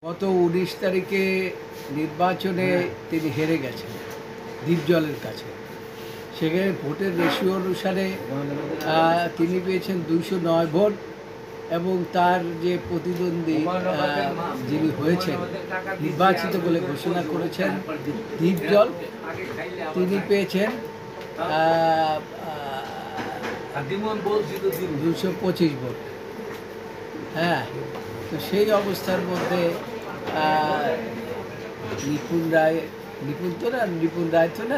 গত 19 তারিখে নির্বাচনে তিনি হেরে গেছেন দ্বীপজলের কাছে। সেখানে ভোটের রেশিও অনুসারে তিনি পেয়েছেন 209 ভোট এবং তার যে প্রতিদ্বন্দ্বী যিনি হয়েছেন নির্বাচিত বলে ঘোষণা করেছেন দ্বীপজল, তিনি পেয়েছেন 225 ভোট। হ্যাঁ, তো সেই অবস্থার মধ্যে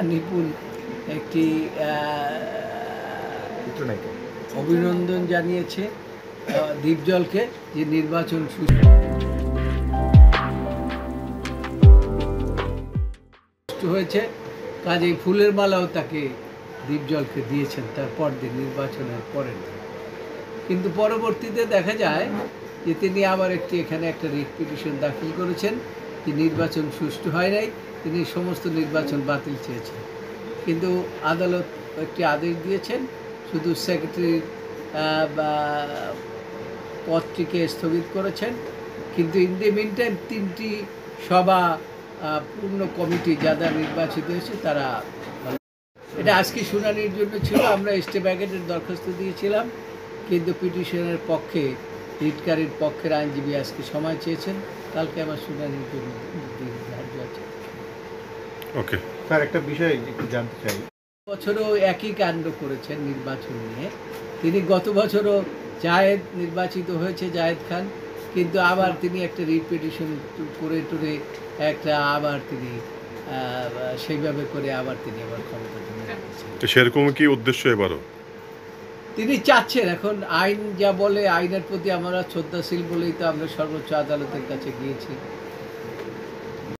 নিপুণ একটি অভিনন্দন জানিয়েছে দ্বীপজলকে যে নির্বাচন সুষ্ঠু হয়েছে। কাজেই ফুলের মালাও তাকে দ্বীপজলকে দিয়েছেন তার পরদিন, নির্বাচনের পরের দিন। কিন্তু পরবর্তীতে দেখা যায় যে তিনি আবার এখানে একটা রিট পিটিশন দাখিল করেছেন যে নির্বাচন সুষ্ঠু হয় নাই, তিনি সমস্ত নির্বাচন বাতিল চেয়েছেন। কিন্তু আদালত একটি আদেশ দিয়েছেন, শুধু সেক্রেটারির পদটিকে স্থগিত করেছেন। কিন্তু ইন দি মিন টাইম 3টি সভা পূর্ণ কমিটি যারা নির্বাচিত হয়েছে তারা, এটা আজকে শুনানির জন্য ছিল। আমরা স্টে ব্যাকেটের দরখাস্ত দিয়েছিলাম, কিন্তু পিটিশনের পক্ষে, রিটকারীর পক্ষের আইনজীবী আজকে সময় চেয়েছেন, কালকে আমার শুনানির জন্য ধার্য আছে। ওকে স্যার, একটা বিষয় একটু জানতে চাই। বছরও একই কাণ্ড করেছেন নির্বাচন নিয়ে। তিনি গত বছরও জায়েদ নির্বাচিত হয়েছে, জায়েদ খান, কিন্তু আবার তিনি একটা রিট পিটিশন করে টুরে আবার তিনি সেইভাবে করে আবার তিনি ক্ষমতা তো সেরকম কি উদ্দেশ্য এবারও তিনি চাচ্ছেন? এখন আইন যা বলে, আইনের প্রতি আমরা শ্রদ্ধাশীল বলেই তো আমরা সর্বোচ্চ আদালতের কাছে গিয়েছি।